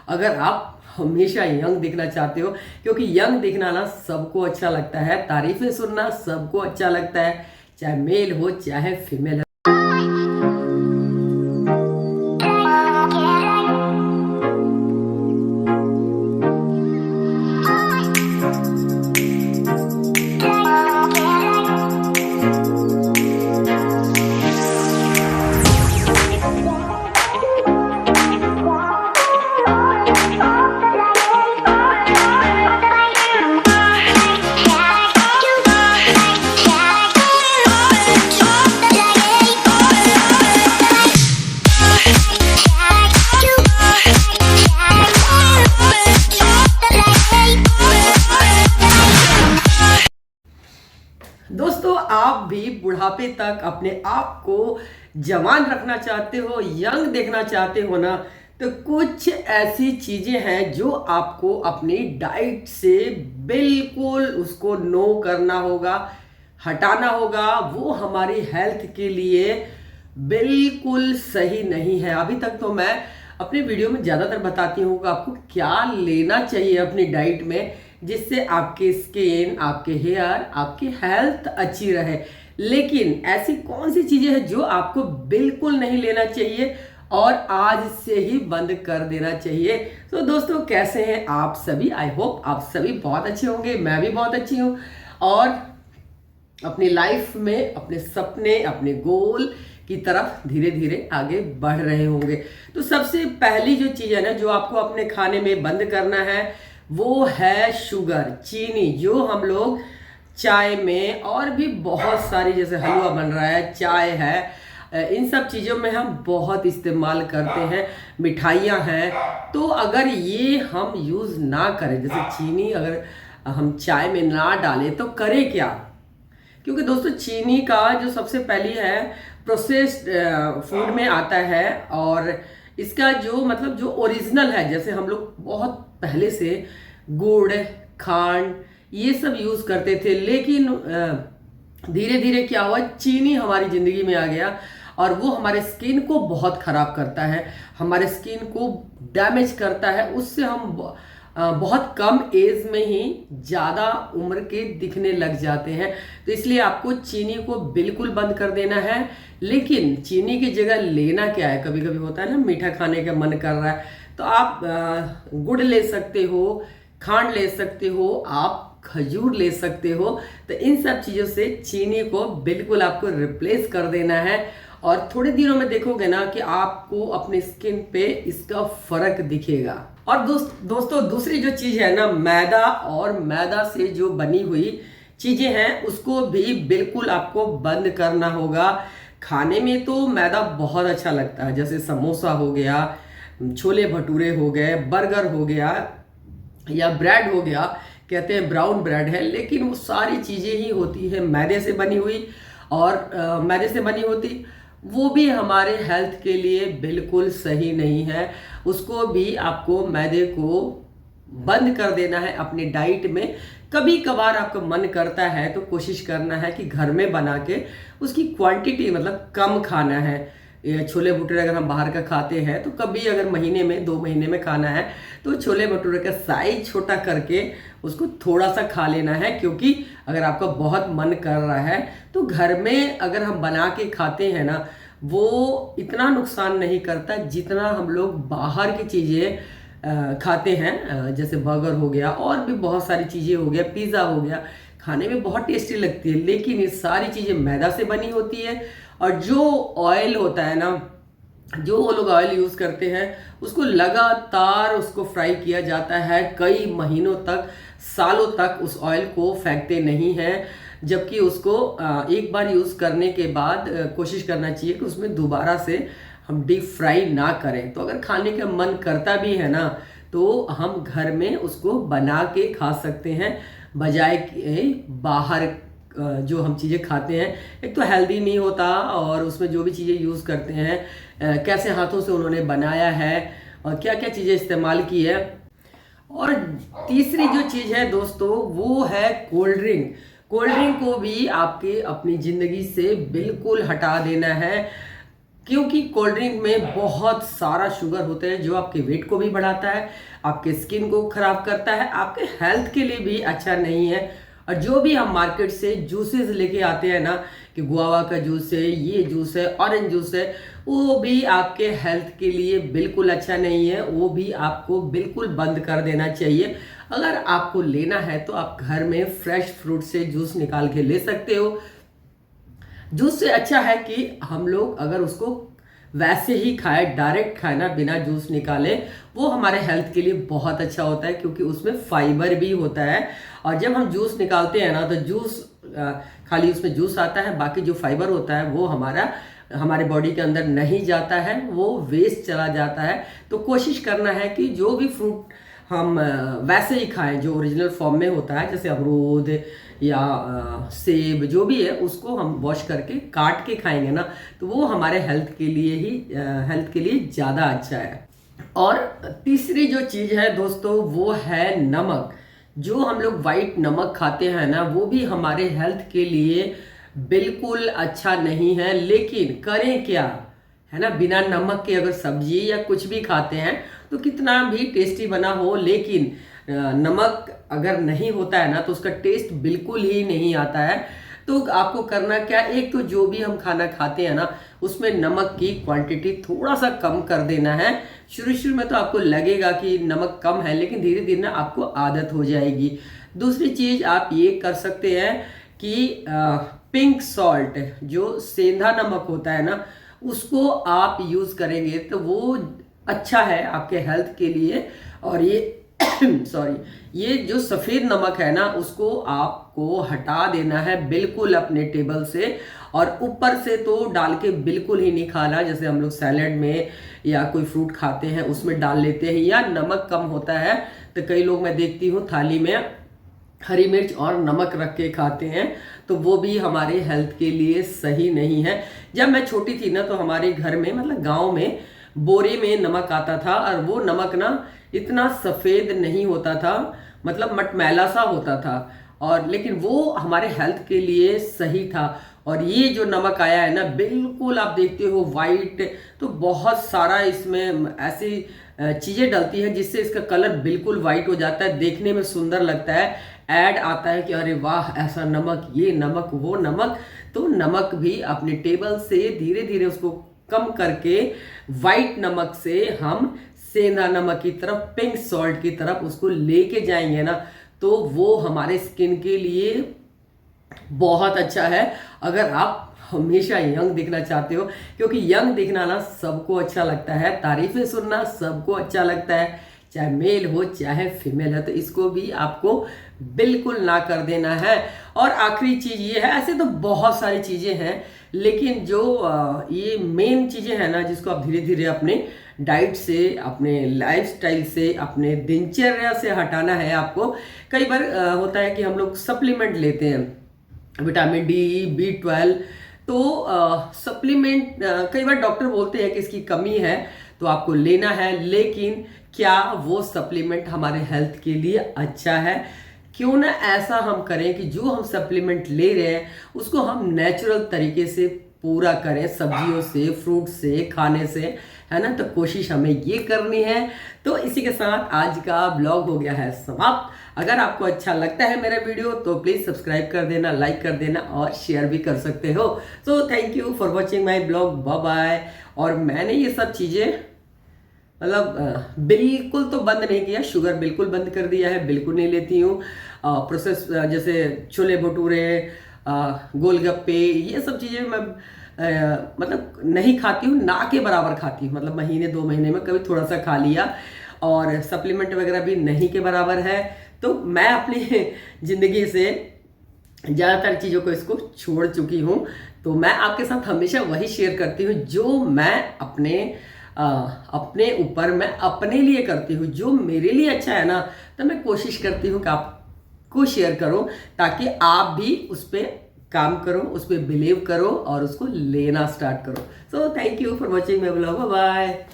अगर आप हमेशा यंग दिखना चाहते हो, क्योंकि यंग दिखना ना सबको अच्छा लगता है, तारीफें सुनना सबको अच्छा लगता है, चाहे मेल हो चाहे फीमेल हो। दोस्तों, आप भी बुढ़ापे तक अपने आप को जवान रखना चाहते हो, यंग देखना चाहते हो ना, तो कुछ ऐसी चीजें हैं जो आपको अपनी डाइट से बिल्कुल उसको नो करना होगा, हटाना होगा। वो हमारी हेल्थ के लिए बिल्कुल सही नहीं है। अभी तक तो मैं अपने वीडियो में ज़्यादातर बताती हूँ कि आपको क्या लेना चाहिए अपनी डाइट में, जिससे आपके स्किन, आपके हेयर, आपकी हेल्थ अच्छी रहे। लेकिन ऐसी कौन सी चीज़ें हैं जो आपको बिल्कुल नहीं लेना चाहिए और आज से ही बंद कर देना चाहिए। तो दोस्तों, कैसे हैं आप सभी? आई होप आप सभी बहुत अच्छे होंगे, मैं भी बहुत अच्छी हूँ और अपनी लाइफ में अपने सपने, अपने गोल की तरफ धीरे धीरे आगे बढ़ रहे होंगे। तो सबसे पहली जो चीज़ है ना, जो आपको अपने खाने में बंद करना है, वो है शुगर, चीनी। जो हम लोग चाय में और भी बहुत सारी, जैसे हलवा बन रहा है, चाय है, इन सब चीज़ों में हम बहुत इस्तेमाल करते हैं, मिठाइयाँ हैं। तो अगर ये हम यूज़ ना करें, जैसे चीनी अगर हम चाय में ना डालें, तो करें क्या? क्योंकि दोस्तों, चीनी का जो सबसे पहली है, प्रोसेस्ड फूड में आता है और इसका जो मतलब जो ओरिजिनल है, जैसे हम लोग बहुत पहले से गुड़, खांड ये सब यूज़ करते थे, लेकिन धीरे धीरे क्या हुआ, चीनी हमारी ज़िंदगी में आ गया और वो हमारे स्किन को बहुत ख़राब करता है, हमारे स्किन को डैमेज करता है। उससे हम बहुत कम एज में ही ज़्यादा उम्र के दिखने लग जाते हैं। तो इसलिए आपको चीनी को बिल्कुल बंद कर देना है। लेकिन चीनी की जगह लेना क्या है, कभी कभी होता है ना, मीठा खाने का मन कर रहा है, तो आप गुड़ ले सकते हो, खांड ले सकते हो, आप खजूर ले सकते हो। तो इन सब चीज़ों से चीनी को बिल्कुल आपको रिप्लेस कर देना है और थोड़े दिनों में देखोगे ना कि आपको अपने स्किन पे इसका फर्क दिखेगा। और दोस्तों, दूसरी जो चीज़ है ना, मैदा, और मैदा से जो बनी हुई चीज़ें हैं उसको भी बिल्कुल आपको बंद करना होगा। खाने में तो मैदा बहुत अच्छा लगता है, जैसे समोसा हो गया, छोले भटूरे हो गए, बर्गर हो गया या ब्रेड हो गया, कहते हैं ब्राउन ब्रेड है, लेकिन वो सारी चीज़ें ही होती है मैदे से बनी हुई। और मैदे से बनी होती वो भी हमारे हेल्थ के लिए बिल्कुल सही नहीं है। उसको भी आपको, मैदे को बंद कर देना है अपनी डाइट में। कभी कभार आपका मन करता है तो कोशिश करना है कि घर में बना के उसकी क्वांटिटी मतलब कम खाना है। ये छोले भटूरे अगर हम बाहर का खाते हैं तो कभी अगर महीने में, 2 महीने में खाना है, तो छोले भटूरे का साइज छोटा करके उसको थोड़ा सा खा लेना है। क्योंकि अगर आपका बहुत मन कर रहा है तो घर में अगर हम बना के खाते हैं ना, वो इतना नुकसान नहीं करता जितना हम लोग बाहर की चीज़ें खाते हैं, जैसे बर्गर हो गया और भी बहुत सारी चीज़ें हो गया, पिज़्ज़ा हो गया। खाने में बहुत टेस्टी लगती है, लेकिन ये सारी चीज़ें मैदा से बनी होती है। और जो ऑयल होता है ना, जो वो लोग ऑयल यूज़ करते हैं, उसको लगातार उसको फ्राई किया जाता है, कई महीनों तक, सालों तक उस ऑयल को फेंकते नहीं हैं। जबकि उसको एक बार यूज़ करने के बाद कोशिश करना चाहिए कि उसमें दोबारा से हम डीप फ्राई ना करें। तो अगर खाने का मन करता भी है ना, तो हम घर में उसको बना के खा सकते हैं, बजाय बाहर जो हम चीज़ें खाते हैं। एक तो हेल्दी नहीं होता और उसमें जो भी चीज़ें यूज़ करते हैं कैसे हाथों से उन्होंने बनाया है और क्या क्या चीज़ें इस्तेमाल की है। और तीसरी जो चीज़ है दोस्तों, वो है कोल्ड ड्रिंक। कोल्ड ड्रिंक को भी आपके अपनी ज़िंदगी से बिल्कुल हटा देना है। क्योंकि कोल्ड ड्रिंक में बहुत सारा शुगर होता है जो आपके वेट को भी बढ़ाता है, आपके स्किन को खराब करता है, आपके हेल्थ के लिए भी अच्छा नहीं है। और जो भी हम मार्केट से जूसेस लेके आते हैं ना, कि गुआवा का जूस है, ये जूस है, ऑरेंज जूस है, वो भी आपके हेल्थ के लिए बिल्कुल अच्छा नहीं है। वो भी आपको बिल्कुल बंद कर देना चाहिए। अगर आपको लेना है तो आप घर में फ्रेश फ्रूट से जूस निकाल के ले सकते हो। जूस से अच्छा है कि हम लोग अगर उसको वैसे ही खाए, डायरेक्ट खाए ना, बिना जूस निकाले, वो हमारे हेल्थ के लिए बहुत अच्छा होता है, क्योंकि उसमें फाइबर भी होता है। और जब हम जूस निकालते हैं ना, तो जूस खाली उसमें जूस आता है, बाकी जो फाइबर होता है वो हमारे बॉडी के अंदर नहीं जाता है, वो वेस्ट चला जाता है। तो कोशिश करना है कि जो भी फ्रूट हम वैसे ही खाएं, जो ओरिजिनल फॉर्म में होता है, जैसे अमरूद या सेब, जो भी है उसको हम वॉश करके काट के खाएंगे ना, तो वो हमारे हेल्थ के लिए ज़्यादा अच्छा है। और तीसरी जो चीज़ है दोस्तों, वो है नमक। जो हम लोग वाइट नमक खाते हैं ना, वो भी हमारे हेल्थ के लिए बिल्कुल अच्छा नहीं है। लेकिन करें क्या, है ना, बिना नमक के अगर सब्जी या कुछ भी खाते हैं तो कितना भी टेस्टी बना हो, लेकिन नमक अगर नहीं होता है ना, तो उसका टेस्ट बिल्कुल ही नहीं आता है। तो आपको करना क्या, एक तो जो भी हम खाना खाते हैं ना, उसमें नमक की क्वांटिटी थोड़ा सा कम कर देना है। शुरू में तो आपको लगेगा कि नमक कम है, लेकिन धीरे धीरे ना आपको आदत हो जाएगी। दूसरी चीज़ आप ये कर सकते हैं कि पिंक सॉल्ट, जो सेंधा नमक होता है ना, उसको आप यूज़ करेंगे तो वो अच्छा है आपके हेल्थ के लिए। और ये सॉरी, ये जो सफ़ेद नमक है ना, उसको आपको हटा देना है बिल्कुल अपने टेबल से। और ऊपर से तो डाल के बिल्कुल ही नहीं खाना, जैसे हम लोग सैलेड में या कोई फ्रूट खाते हैं उसमें डाल लेते हैं, या नमक कम होता है तो कई लोग मैं देखती हूँ थाली में हरी मिर्च और नमक रख के खाते हैं, तो वो भी हमारे हेल्थ के लिए सही नहीं है। जब मैं छोटी थी ना, तो हमारे घर में, मतलब गांव में, बोरे में नमक आता था, और वो नमक ना इतना सफ़ेद नहीं होता था, मतलब मटमैला सा होता था, और लेकिन वो हमारे हेल्थ के लिए सही था। और ये जो नमक आया है ना, बिल्कुल आप देखते हो वाइट, तो बहुत सारा इसमें ऐसी चीज़ें डलती हैं जिससे इसका कलर बिल्कुल वाइट हो जाता है, देखने में सुंदर लगता है। ऐड आता है कि अरे वाह, ऐसा नमक, ये नमक, वो नमक। तो नमक भी अपने टेबल से धीरे धीरे उसको कम करके वाइट नमक से हम सेंधा नमक की तरफ, पिंक सॉल्ट की तरफ उसको लेके जाएंगे ना, तो वो हमारे स्किन के लिए बहुत अच्छा है। अगर आप हमेशा यंग दिखना चाहते हो, क्योंकि यंग दिखना ना सबको अच्छा लगता है, तारीफें सुनना सबको अच्छा लगता है, चाहे मेल हो चाहे फीमेल है, तो इसको भी आपको बिल्कुल ना कर देना है। और आखिरी चीज़ ये है, ऐसे तो बहुत सारी चीज़ें हैं, लेकिन जो ये मेन चीज़ें हैं ना, जिसको आप धीरे धीरे अपने डाइट से, अपने लाइफस्टाइल से, अपने दिनचर्या से हटाना है आपको। कई बार होता है कि हम लोग सप्लीमेंट लेते हैं, विटामिन डी, B12, तो सप्लीमेंट कई बार डॉक्टर बोलते हैं कि इसकी कमी है तो आपको लेना है, लेकिन क्या वो सप्लीमेंट हमारे हेल्थ के लिए अच्छा है? क्यों ना ऐसा हम करें कि जो हम सप्लीमेंट ले रहे हैं उसको हम नेचुरल तरीके से पूरा करें, सब्जियों से, फ्रूट से, खाने से, है ना। तो कोशिश हमें ये करनी है। तो इसी के साथ आज का ब्लॉग हो गया है समाप्त। अगर आपको अच्छा लगता है मेरा वीडियो तो प्लीज़ सब्सक्राइब कर देना, लाइक कर देना और शेयर भी कर सकते हो। So thank you for watching my blog, bye bye. और मैंने ये सब चीज़ें मतलब बिल्कुल तो बंद नहीं किया, शुगर बिल्कुल बंद कर दिया है, बिल्कुल नहीं लेती हूँ। प्रोसेस जैसे छोले भटूरे, गोलगप्पे, ये सब चीज़ें मैं मतलब नहीं खाती हूँ, ना के बराबर खाती हूँ, मतलब महीने 2 महीने में कभी थोड़ा सा खा लिया। और सप्लीमेंट वगैरह भी नहीं के बराबर है। तो मैं अपनी ज़िंदगी से ज़्यादातर चीज़ों को इसको छोड़ चुकी हूँ। तो मैं आपके साथ हमेशा वही शेयर करती हूँ जो मैं अपने ऊपर, मैं अपने लिए करती हूँ, जो मेरे लिए अच्छा है ना, तो मैं कोशिश करती हूँ कि आपको शेयर करूँ, ताकि आप भी उस पर काम करो, उस पर बिलीव करो और उसको लेना स्टार्ट करो। So thank you for watching my blog, bye bye.